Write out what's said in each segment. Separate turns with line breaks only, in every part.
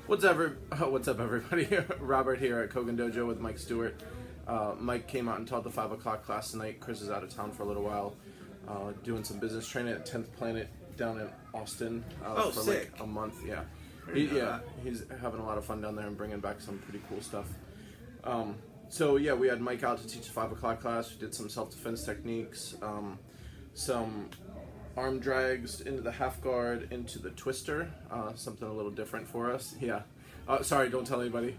What's up, everybody? Robert here at Kogen Dojo with Mike Stewart. Mike came out and taught the 5 o'clock class tonight. Chris is out of town for a little while, doing some business training at 10th Planet down in Austin for
sick.
like a month. Yeah, he's having a lot of fun down there and bringing back some pretty cool stuff. So yeah, we had Mike out to teach the 5 o'clock class. We did some self-defense techniques, some arm drags into the half guard, into the twister, something a little different for us. Yeah. Sorry, don't tell anybody.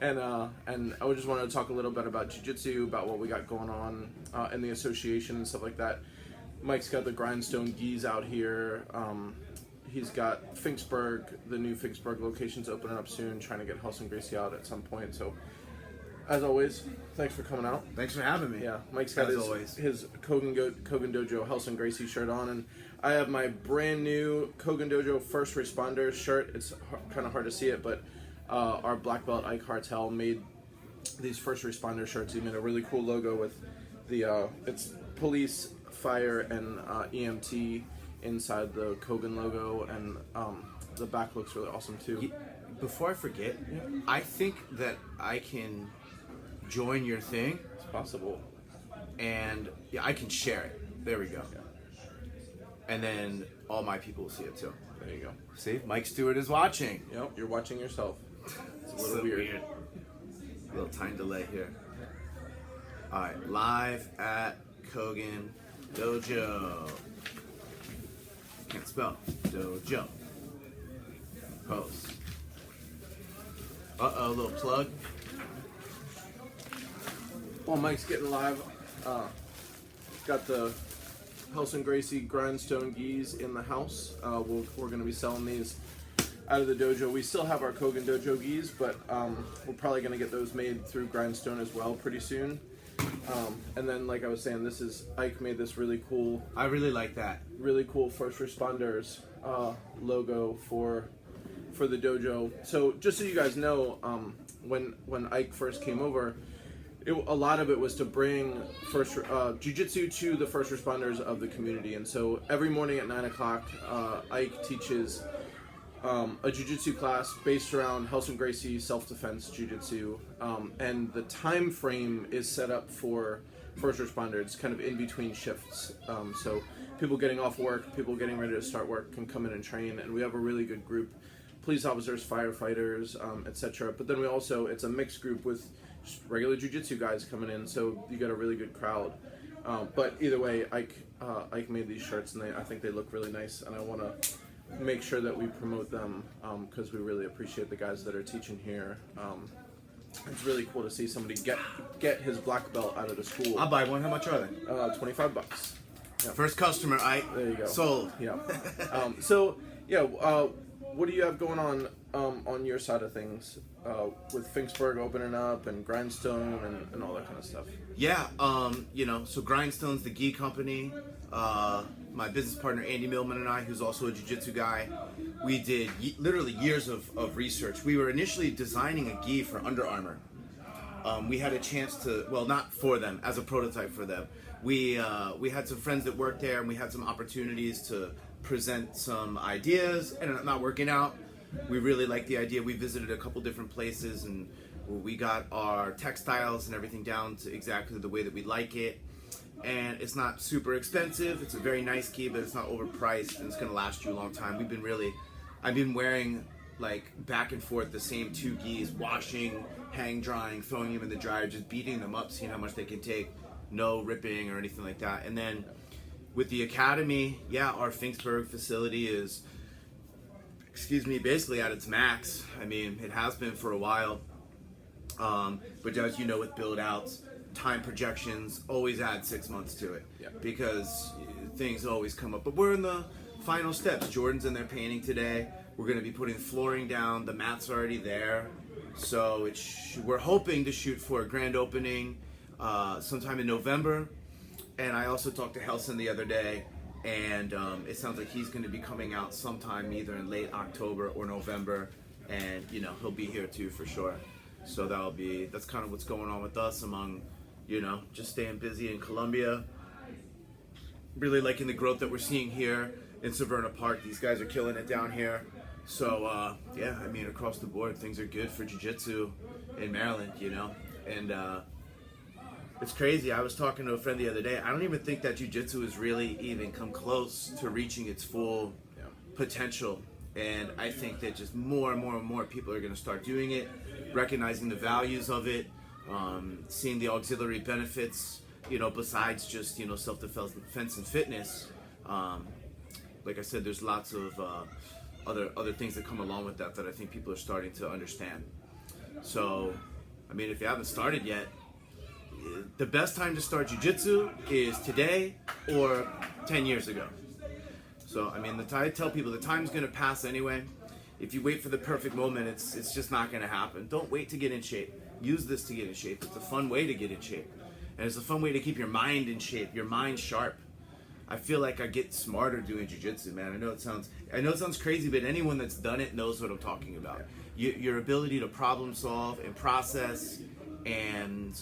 And I just wanted to talk a little bit about Jiu-Jitsu, about what we got going on in the association and stuff like that. Mike's got the grindstone gis out here. He's got Finksburg, the new Finksburg location's opening up soon, trying to get House and Gracie out at some point. So, as always, thanks for coming out.
Thanks for having me.
Yeah, Mike's got his Kogen Dojo House and Gracie shirt on, and I have my brand new Kogen Dojo First Responders shirt. It's kind of hard to see it, but our black belt Ike Hartel made these First Responder shirts. He made a really cool logo with the it's police, fire, and EMT inside the Kogen logo, and the back looks really awesome too.
Before I forget, I think that I can join your thing.
It's possible.
And I can share it. There we go.
Yeah.
And then all my people will see it too.
There you go.
See, Mike Stewart is watching.
Yep, you're watching yourself. It's a little
So
weird.
A little time delay here. All right, live at Kogen Dojo. Can't spell. Dojo. Post. Uh-oh, little plug.
While Mike's getting live, got the House and Gracie grindstone gis in the house. We're going to be selling these out of the dojo. We still have our Kogen Dojo gis, but we're probably going to get those made through grindstone as well pretty soon. And then, like I was saying, this is Ike made this really cool.
I really like that.
Really cool First Responders logo for the dojo. So just so you guys know, when Ike first came over, a lot of it was to bring Jiu-Jitsu to the first responders of the community. And so every morning at 9 o'clock, Ike teaches a Jiu-Jitsu class based around House and Gracie self-defense Jiu-Jitsu. And the time frame is set up for first responders, kind of in between shifts. So people getting off work, people getting ready to start work can come in and train. And we have a really good group. Police officers, firefighters, etc. But then it's a mixed group with just regular Jiu-Jitsu guys coming in, so you got a really good crowd. But either way, Ike made these shirts, and I think they look really nice, and I want to make sure that we promote them because we really appreciate the guys that are teaching here. It's really cool to see somebody get his black belt out of the school.
I'll buy one. How much are they?
$25. Yeah.
First customer,
There you go.
Sold.
Yeah. What do you have going on your side of things with Finksburg opening up and Grindstone and all that kind of stuff?
Yeah, so Grindstone's the gi company. My business partner Andy Millman and I, who's also a jiu-jitsu guy, we did literally years of research. We were initially designing a gi for Under Armour. We had a chance to, well, not for them, as a prototype for them. We had some friends that worked there, and we had some opportunities to present some ideas, and it not working out. We really liked the idea. We visited a couple different places, and we got our textiles and everything down to exactly the way that we like it. And it's not super expensive. It's a very nice gi, but it's not overpriced, and it's gonna last you a long time. I've been wearing like back and forth the same 2 gis, washing, hang drying, throwing them in the dryer, just beating them up, seeing how much they can take. No ripping or anything like that. And then with the academy, our Finksburg facility is, basically at its max. I mean, it has been for a while. But as you know, with build outs, time projections always add 6 months to it because things always come up. But we're in the final steps. Jordan's in there painting today. We're going to be putting flooring down. The mat's already there. So we're hoping to shoot for a grand opening sometime in November. And I also talked to Helson the other day, and it sounds like he's going to be coming out sometime either in late October or November, and he'll be here too for sure. So that's kind of what's going on with us among, just staying busy in Colombia. Really liking the growth that we're seeing here in Severna Park. These guys are killing it down here. So yeah, I mean, across the board, things are good for jiu-jitsu in Maryland, you know, and it's crazy. I was talking to a friend the other day. I don't even think that jiu-jitsu has really even come close to reaching its full potential. And I think that just more and more and more people are going to start doing it, recognizing the values of it, seeing the auxiliary benefits, you know, besides just, you know, self-defense and fitness. Like I said, there's lots of other things that come along with that I think people are starting to understand. So, I mean, if you haven't started yet, the best time to start jiu-jitsu is today or 10 years ago. So, I mean, I tell people the time's going to pass anyway. If you wait for the perfect moment, it's just not going to happen. Don't wait to get in shape. Use this to get in shape. It's a fun way to get in shape. And it's a fun way to keep your mind in shape, your mind sharp. I feel like I get smarter doing jiu-jitsu, man. I know it sounds crazy, but anyone that's done it knows what I'm talking about. Your ability to problem solve and process and,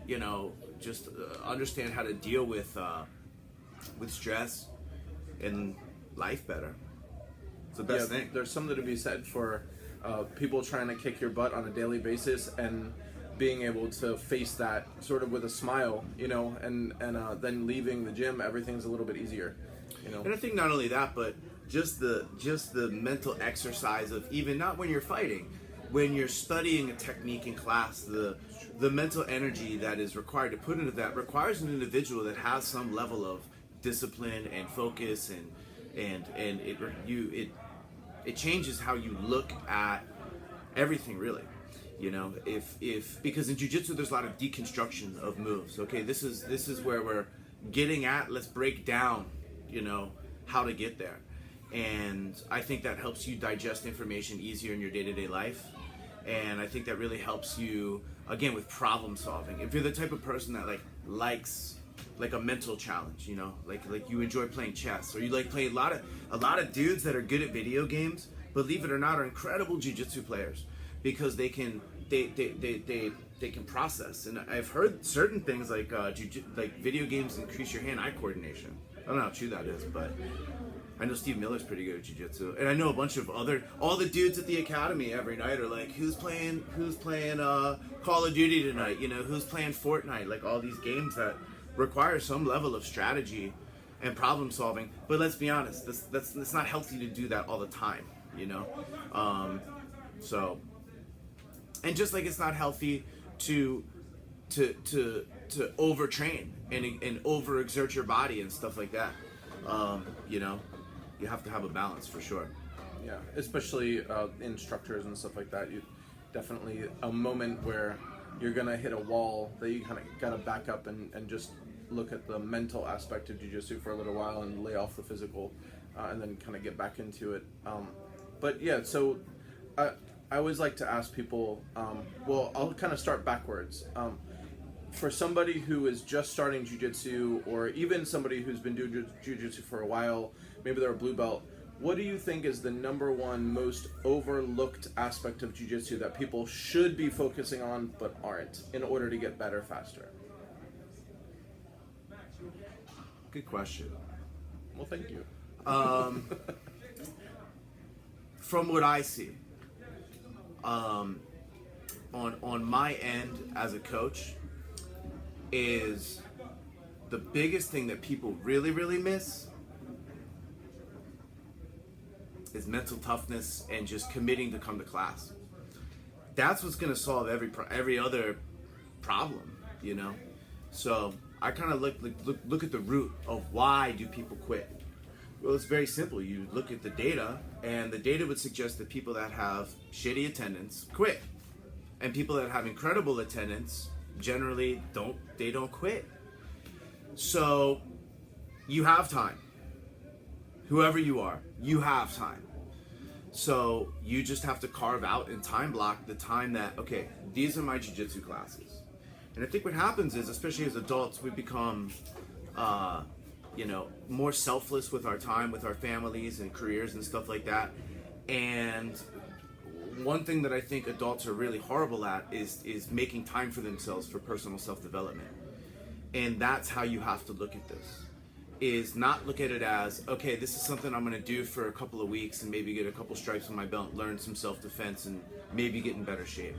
you know, just understand how to deal with stress and life better. It's the best thing.
There's something to be said for people trying to kick your butt on a daily basis and being able to face that sort of with a smile, you know, and then leaving the gym, everything's a little bit easier, you know.
And I think not only that, but just the mental exercise of even not when you're fighting, when you're studying a technique in class, the mental energy that is required to put into that requires an individual that has some level of discipline and focus, and it changes how you look at everything, really. You know, if because in jiu-jitsu there's a lot of deconstruction of moves. Okay, this is where we're getting at. Let's break down, you know, how to get there. And I think that helps you digest information easier in your day-to-day life. And I think that really helps you, again, with problem solving. If you're the type of person that likes a mental challenge, you know, like you enjoy playing chess, or you like playing a lot of dudes that are good at video games, believe it or not, are incredible jiu-jitsu players because they can process. And I've heard certain things like video games increase your hand-eye coordination. I don't know how true that is, but I know Steve Miller's pretty good at jiu-jitsu, and I know a bunch of all the dudes at the academy every night are like, who's playing Call of Duty tonight? You know, who's playing Fortnite? Like all these games that require some level of strategy and problem solving. But let's be honest, that's not healthy to do that all the time. You know, so, and just like it's not healthy to overtrain and overexert your body and stuff like that. You know, you have to have a balance for sure.
Yeah, especially instructors and stuff like that. You definitely a moment where you're gonna hit a wall that you kind of gotta back up and just look at the mental aspect of jiu-jitsu for a little while and lay off the physical, and then kind of get back into it. But yeah, so I always like to ask people. Well, I'll kind of start backwards. For somebody who is just starting jiu-jitsu, or even somebody who's been doing jiu-jitsu for a while, maybe they're a blue belt, what do you think is the number one most overlooked aspect of jiu-jitsu that people should be focusing on but aren't in order to get better faster?
Good question.
Well, thank you.
From what I see, on my end as a coach, is the biggest thing that people really, really miss is mental toughness and just committing to come to class. That's what's going to solve every other problem, you know? So I kind of look at the root of why do people quit. Well, it's very simple. You look at the data, and the data would suggest that people that have shitty attendance quit. And people that have incredible attendance generally don't quit. So you have time. Whoever you are, you have time. So you just have to carve out and time block the time that, okay, these are my jiu-jitsu classes. And I think what happens is, especially as adults, we become more selfless with our time, with our families and careers and stuff like that. And one thing that I think adults are really horrible at is making time for themselves for personal self-development. And that's how you have to look at this. is not look at it as, okay, this is something I'm going to do for a couple of weeks and maybe get a couple stripes on my belt, learn some self-defense, and maybe get in better shape.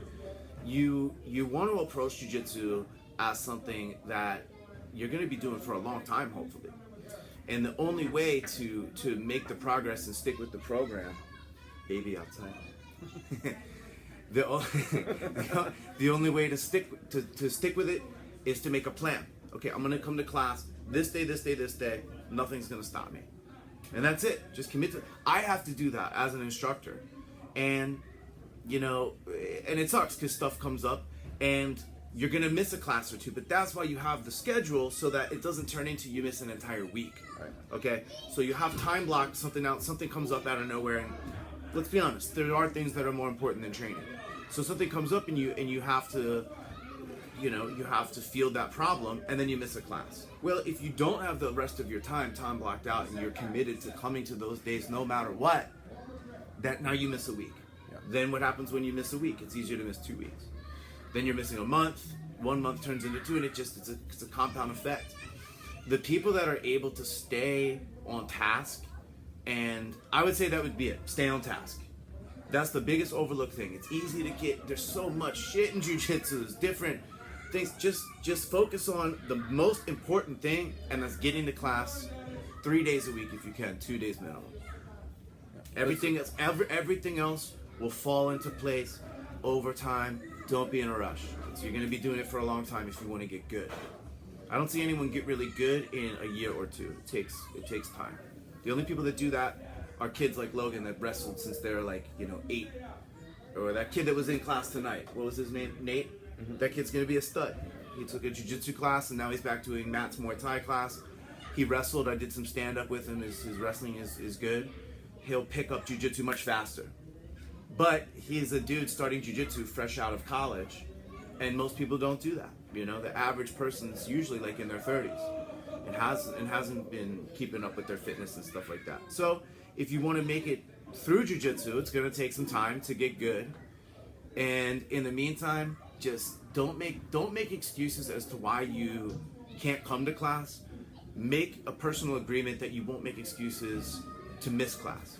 You want to approach jiu-jitsu as something that you're going to be doing for a long time, hopefully. And the only way to make the progress and stick with the program, baby outside. the only way to stick with it is to make a plan. Okay, I'm gonna come to class this day, this day, this day. Nothing's gonna stop me, and that's it. Just commit to. I have to do that as an instructor, and and it sucks because stuff comes up, and you're gonna miss a class or two. But that's why you have the schedule, so that it doesn't turn into you miss an entire week.
Right.
Okay, so you have time block something out. Something comes up out of nowhere, and let's be honest, there are things that are more important than training. So something comes up and you have to, you have to field that problem, and then you miss a class. Well, if you don't have the rest of your time blocked out, and you're committed to coming to those days no matter what, that now you miss a week.
Yeah.
Then what happens when you miss a week? It's easier to miss 2 weeks. Then you're missing a month. 1 month turns into 2, and it's a compound effect. The people that are able to stay on task, and I would say that would be it. Stay on task. That's the biggest overlooked thing. It's easy to get. There's so much shit in jiu-jitsu. There's different things. Just focus on the most important thing, and that's getting to class 3 days a week if you can, 2 days minimum. Yeah. Everything else will fall into place over time. Don't be in a rush. So you're going to be doing it for a long time if you want to get good. I don't see anyone get really good in a year or two. It takes time. The only people that do that are kids like Logan that wrestled since they were 8. Or that kid that was in class tonight. What was his name? Nate? Mm-hmm. That kid's going to be a stud. He took a jiu-jitsu class, and now he's back doing Matt's Muay Thai class. He wrestled. I did some stand-up with him. His wrestling is good. He'll pick up jiu-jitsu much faster. But he's a dude starting jiu-jitsu fresh out of college, and most people don't do that. The average person's usually in their 30s and hasn't been keeping up with their fitness and stuff like that. So if you want to make it through jiu-jitsu, it's going to take some time to get good. And in the meantime, just don't make excuses as to why you can't come to class. Make a personal agreement that you won't make excuses to miss class.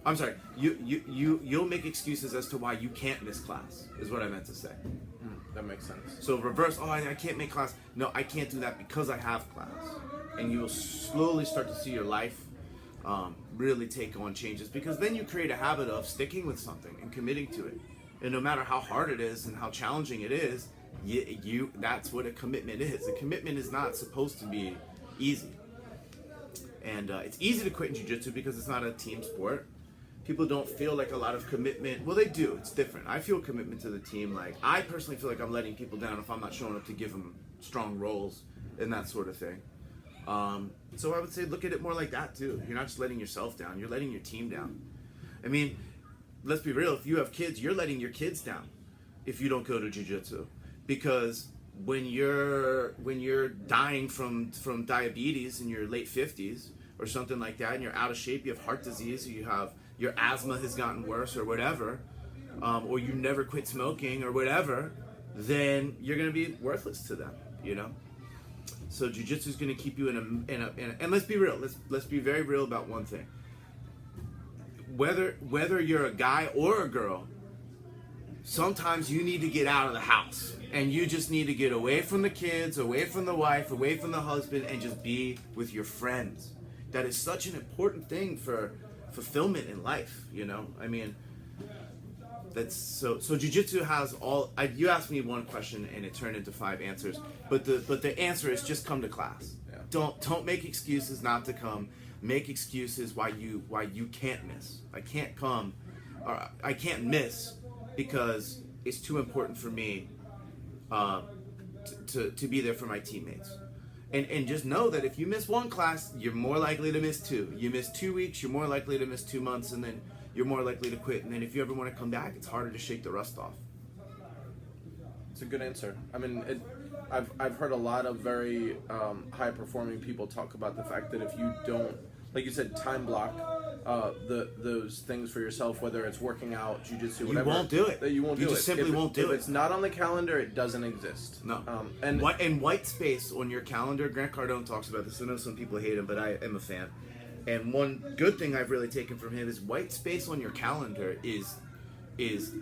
I'm sorry, you'll make excuses as to why you can't miss class, is what I meant to say.
That makes sense.
So reverse, I can't make class. No, I can't do that because I have class. And you will slowly start to see your life really take on changes, because then you create a habit of sticking with something and committing to it. And no matter how hard it is and how challenging it is, that's what a commitment is. A commitment is not supposed to be easy. And it's easy to quit in jiu-jitsu because it's not a team sport. People don't feel like a lot of commitment. Well, they do. It's different. I feel commitment to the team. I personally feel like I'm letting people down if I'm not showing up to give them strong roles and that sort of thing. So I would say look at it more like that too. You're not just letting yourself down. You're letting your team down. I mean, let's be real. If you have kids, you're letting your kids down if you don't go to jiu-jitsu. Because when you're dying from diabetes in your late 50s or something like that, and you're out of shape, you have heart disease, or your asthma has gotten worse or whatever, or you never quit smoking or whatever, then you're going to be worthless to them, So jiu-jitsu is going to keep you in a and let's be real. Let's be very real about one thing. Whether you're a guy or a girl, sometimes you need to get out of the house, and you just need to get away from the kids, away from the wife, away from the husband, and just be with your friends. That is such an important thing for fulfillment in life, I mean, that's so jiu-jitsu has all. You asked me one question and it turned into 5 answers, but the answer is just come to class. Yeah. Don't make excuses not to come. Make excuses why you can't miss. I can't come, or I can't miss because it's too important for me to be there for my teammates. And just know that if you miss 1 class, you're more likely to miss 2. You miss 2 weeks, you're more likely to miss 2 months, and then you're more likely to quit. And then if you ever want to come back, it's harder to shake the rust off.
It's a good answer. I mean, I've heard a lot of very high-performing people talk about the fact that if you don't like you said, time block those things for yourself, whether it's working out, jiu-jitsu, whatever.
You won't do it.
That you won't do it.
You just simply won't do it.
If it's not on the calendar, it doesn't exist.
No.
And
white space on your calendar, Grant Cardone talks about this. I know some people hate him, but I am a fan. And one good thing I've really taken from him is white space on your calendar is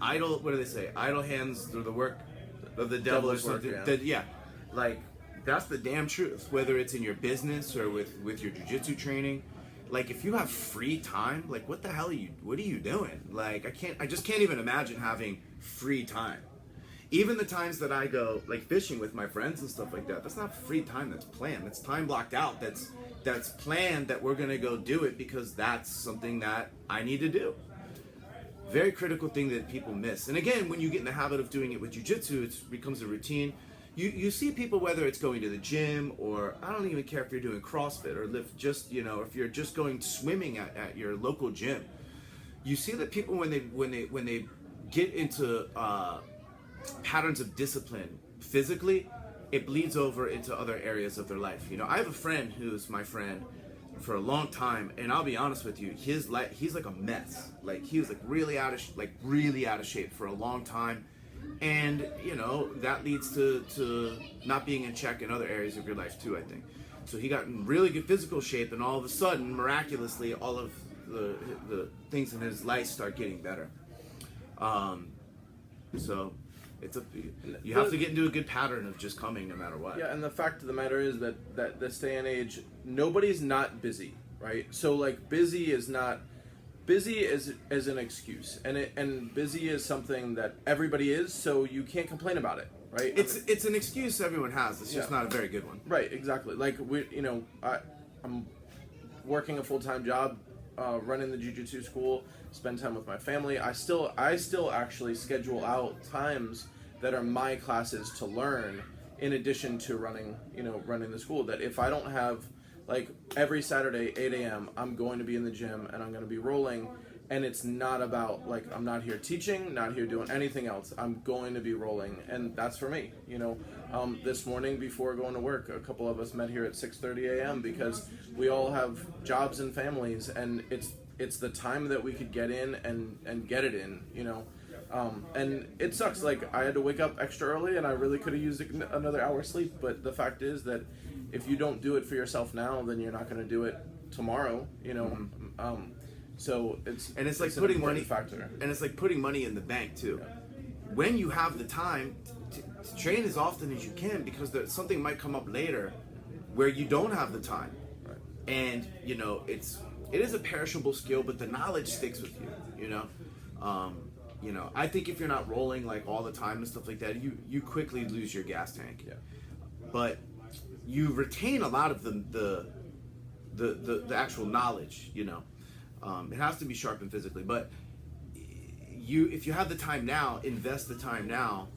idle. What do they say? Idle hands are the work of the devil or
Devil's work,
something. Like that's the damn truth. Whether it's in your business or with your jiu-jitsu training, like if you have free time, like what the hell what are you doing? Like I just can't even imagine having free time. Even the times that I go like fishing with my friends and stuff like that, that's not free time. That's planned. That's time blocked out. That's planned that we're gonna go do it because that's something that I need to do. Very critical thing that people miss. And again, when you get in the habit of doing it with jiu-jitsu, it becomes a routine. You see people, whether it's going to the gym or I don't even care if you're doing CrossFit or lift, just if you're just going swimming at your local gym, you see that people when they get into patterns of discipline physically, it bleeds over into other areas of their life. I have a friend who's my friend for a long time, and I'll be honest with you, his life, he's like a mess. Like he was really out of shape for a long time, and that leads to not being in check in other areas of your life too, I think. So he got in really good physical shape, and all of a sudden, miraculously, all of the things in his life start getting better. So you have to get into a good pattern of just coming no matter what.
Yeah, and the fact of the matter is that this day and age, nobody's not busy, right? So like busy is an excuse, and busy is something that everybody is, so you can't complain about it, right?
It's an excuse everyone has. It's just not a very good one.
Right, exactly. Like I'm working a full-time job, running the jiu-jitsu school, spend time with my family. I still actually schedule out times that are my classes to learn in addition to running the school. That if I don't have, like, every Saturday 8 a.m. I'm going to be in the gym and I'm going to be rolling, and it's not about, like, I'm not here teaching, not here doing anything else. I'm going to be rolling, and that's for me. This morning before going to work, a couple of us met here at 6:30 a.m. because we all have jobs and families, and it's the time that we could get in and get it in, and it sucks. Like, I had to wake up extra early, and I really could have used another hour sleep, but the fact is that if you don't do it for yourself now, then you're not going to do it tomorrow, so it's
like putting money
factor.
And it's like putting money in the bank too. Yeah. When you have the time to train as often as you can, because something might come up later where you don't have the time.
Right.
And it is a perishable skill, but the knowledge sticks with you. I think if you're not rolling like all the time and stuff like that, you quickly lose your gas tank. Yeah. But you retain a lot of the actual knowledge. It has to be sharpened physically, but if you have the time now, invest the time now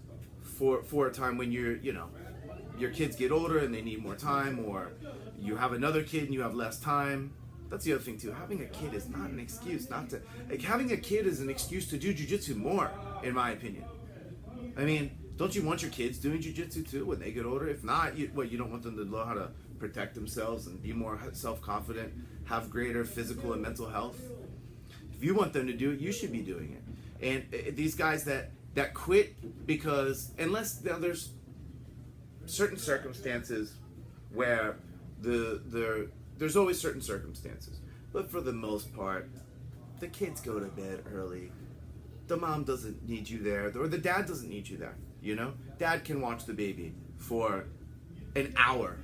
for a time when your kids get older and they need more time, or you have another kid and you have less time. That's the other thing too. Having a kid is not an excuse not to. Like, having a kid is an excuse to do jiu-jitsu more, in my opinion. I mean, don't you want your kids doing jiu-jitsu too when they get older? If not, you don't want them to know how to protect themselves and be more self-confident, have greater physical and mental health? If you want them to do it, you should be doing it. And these guys that quit because, unless there's certain circumstances where there's always certain circumstances, but for the most part, the kids go to bed early. The mom doesn't need you there, or the dad doesn't need you there. Dad can watch the baby for an hour,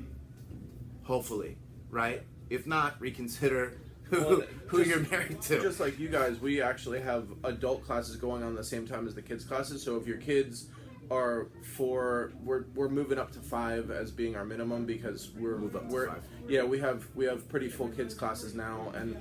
hopefully, right? If not, reconsider who you're married to.
Just like you guys, we actually have adult classes going on the same time as the kids' classes. So if your kids are 4, we're moving up to 5 as being our minimum, because we have pretty full kids classes now, and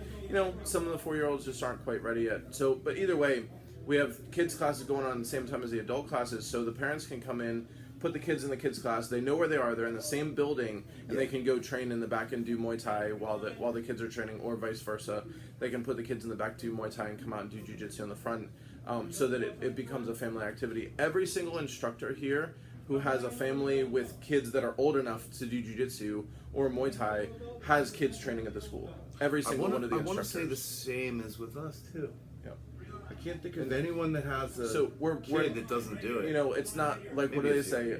some of the 4-year-olds just aren't quite ready yet. So, but either way, we have kids classes going on at the same time as the adult classes, so the parents can come in, put the kids in the kids class. They know where they are. They're in the same building, and they can go train in the back and do Muay Thai while the kids are training, or vice versa. They can put the kids in the back, do Muay Thai, and come out and do Jiu-Jitsu in the front, so that it becomes a family activity. Every single instructor here who has a family with kids that are old enough to do jiu-jitsu or Muay Thai has kids training at the school. Every single one of the instructors.
I want to say the same as with us too.
Yep.
I can't think of anyone that has a kid that doesn't do it.
You know, it's not like, what do they say?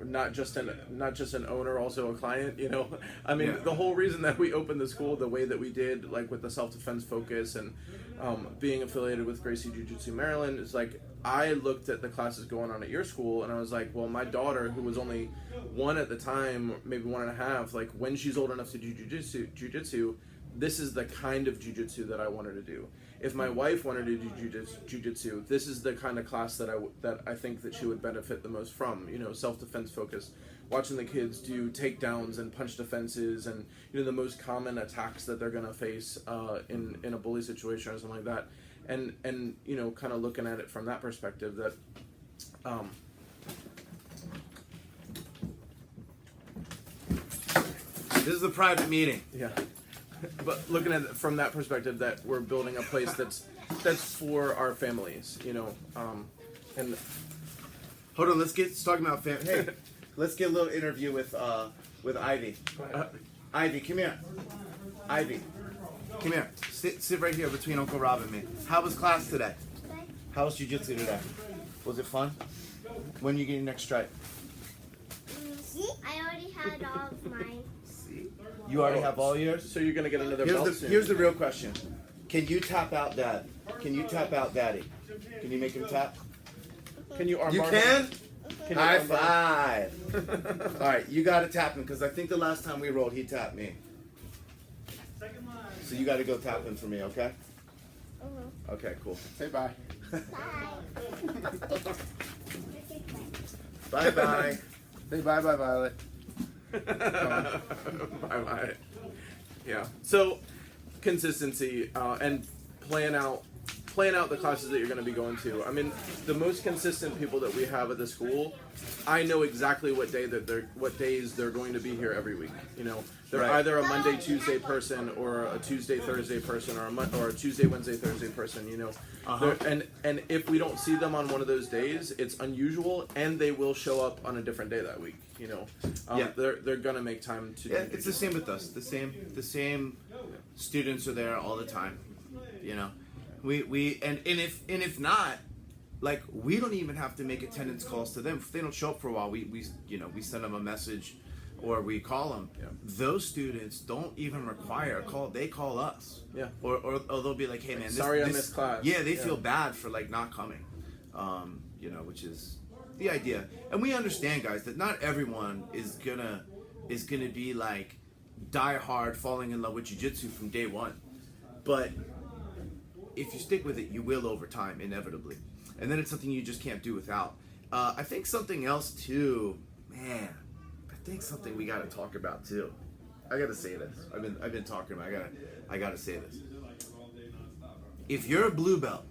Not just an owner, also a client. You know, I mean, the whole reason that we opened the school the way that we did, like with the self-defense focus and being affiliated with Gracie Jiu-Jitsu Maryland, is like, I looked at the classes going on at your school and I was like, well, my daughter, who was only 1 at the time, maybe 1.5, like when she's old enough to do jiu-jitsu, this is the kind of jiu-jitsu that I want her to do. If my wife wanted to do jiu-jitsu, this is the kind of class that I think that she would benefit the most from. You know, self-defense focus, watching the kids do takedowns and punch defenses, and you know the most common attacks that they're gonna face in a bully situation or something like that, and you know, kind of looking at it from that perspective. That
this is a private meeting.
Yeah. But looking at it from that perspective, that we're building a place that's for our families, you know, and
hold on, let's get talking about family. Hey, let's get a little interview with Ivy. Ivy, come here. Ivy, come here. Sit right here between Uncle Rob and me. How was class today?
Good.
How was jiu-jitsu today? Was it fun? When are you getting next stripe?
I already had all of mine.
You already have all yours?
So you're gonna get another belt soon.
Here's the real question. Can you tap out Dad? Can you tap out Daddy? Can you make him tap?
Can you armbar?
You
him?
can?
Can you
High
armbar?
five. All right, you got to tap him because I think the last time we rolled, he tapped me. So you got to go tap him for me, okay? Okay, cool.
Say bye.
Bye.
Bye-bye.
Say bye, Violet. Bye. Yeah. So consistency and plan out the classes that you're going to be going to. I mean, the most consistent people that we have at the school, I know exactly what days they're going to be here every week. You know, they're either a Monday, Tuesday person, or a Tuesday, Thursday person, or a Tuesday, Wednesday, Thursday person. You know, and if we don't see them on one of those days, it's unusual, and they will show up on a different day that week. You know, they're gonna make time to.
Yeah, it's the same with us. The same students are there all the time. You know, we and if not, like, we don't even have to make attendance calls to them. If they don't show up for a while, we send them a message or we call them.
Yeah.
Those students don't even require a call. They call us.
Yeah.
Or they'll be like, hey man,
sorry I missed class.
Yeah, they feel bad for like not coming. You know, which is the idea. And we understand, guys, that not everyone is gonna be like die hard falling in love with jiu-jitsu from day one. But if you stick with it, you will over time, inevitably. And then it's something you just can't do without. I think something else too, man. I think something we got to talk about too. I got to say this. I've been talking about. I got to say this. If you're a blue belt,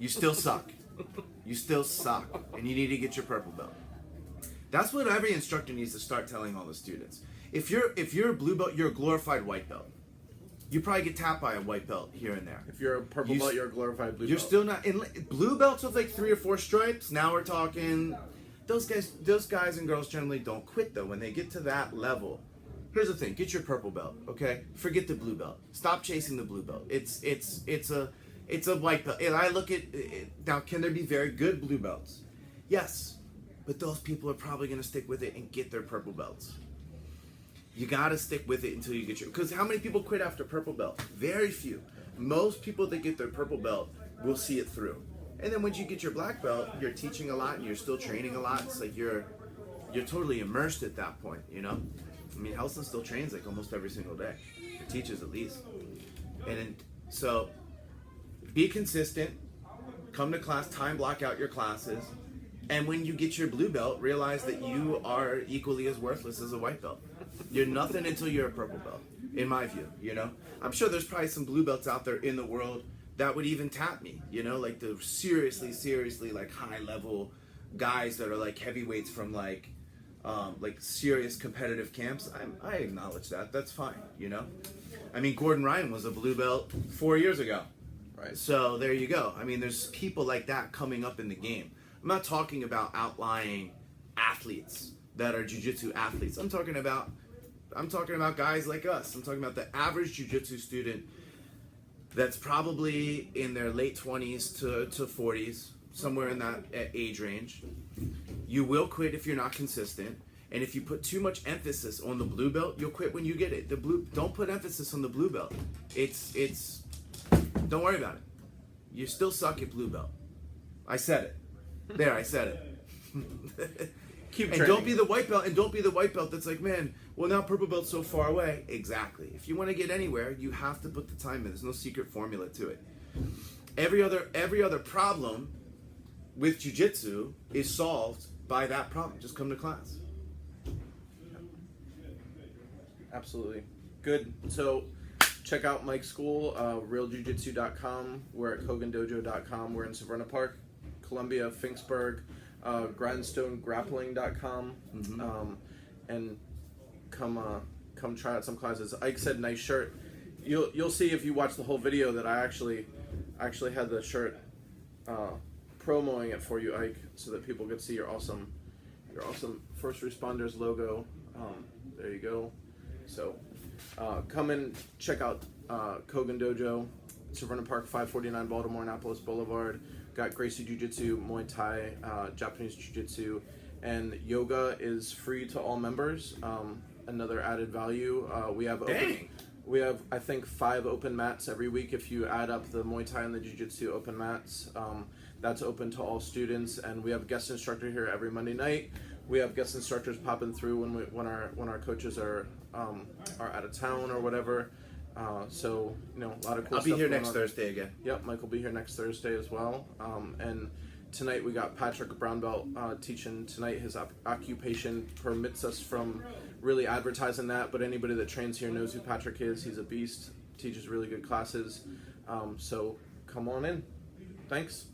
you still suck. You still suck, and you need to get your purple belt. That's what every instructor needs to start telling all the students. If you're a blue belt, you're a glorified white belt. You probably get tapped by a white belt here and there.
If you're a purple belt, you're a glorified blue belt.
You're still not in blue belts with like 3 or 4 stripes. Now we're talking. Those guys and girls generally don't quit though when they get to that level. Here's the thing: get your purple belt, okay? Forget the blue belt. Stop chasing the blue belt. It's a white belt. And I look at now. Can there be very good blue belts? Yes, but those people are probably going to stick with it and get their purple belts. You got to stick with it until you get your. Because how many people quit after purple belt? Very few. Most people that get their purple belt will see it through. And then once you get your black belt, you're teaching a lot and you're still training a lot. It's like you're totally immersed at that point, you know? I mean, Helson still trains like almost every single day. Or teaches at least. And so be consistent. Come to class, time block out your classes. And when you get your blue belt, realize that you are equally as worthless as a white belt. You're nothing until you're a purple belt, in my view, you know? I'm sure there's probably some blue belts out there in the world that would even tap me, you know? Like the seriously like high level guys that are like heavyweights from like serious competitive camps. I acknowledge that. That's fine, you know? I mean, Gordon Ryan was a blue belt 4 years ago.
Right.
So there you go. I mean, there's people like that coming up in the game. I'm not talking about outlying athletes that are jiu-jitsu athletes. I'm talking about guys like us. I'm talking about the average jiu-jitsu student that's probably in their late 20s to 40s, somewhere in that age range. You will quit if you're not consistent. And if you put too much emphasis on the blue belt, you'll quit when you get it. Don't put emphasis on the blue belt. Don't worry about it. You still suck at blue belt. I said it. There, I said it.
Keep
and
training.
don't be the white belt. And don't be the white belt that's like, man, well now purple belt's so far away. Exactly. If you want to get anywhere, you have to put the time in. There's no secret formula to it. Every other problem with jiu-jitsu is solved by that problem. Just come to class.
Absolutely. Good. So check out Mike's school, realjiujitsu.com. We're at kogendojo.com. We're in Severna Park, Columbia, Finksburg, grindstonegrappling.com. And come try out some classes. Ike said nice shirt. You'll see if you watch the whole video that I actually had the shirt promoing it for you, Ike, so that people could see your awesome first responders logo. There you go. So come and check out Kogen Dojo, Severna Park, 549 Baltimore, Annapolis Boulevard. Got Gracie Jiu-Jitsu, Muay Thai, Japanese Jiu-Jitsu, and yoga is free to all members. Another added value. We have I think 5 open mats every week. If you add up the Muay Thai and the Jiu-Jitsu open mats, that's open to all students. And we have a guest instructor here every Monday night. We have guest instructors popping through when our coaches are out of town or whatever. So a lot of cool stuff.
I'll be here
going
next
on.
Thursday again.
Yep, Mike will be here next Thursday as well. And tonight we got Patrick Brown Belt teaching tonight. His occupation permits us from really advertising that, but anybody that trains here knows who Patrick is. He's a beast, teaches really good classes. So come on in. Thanks.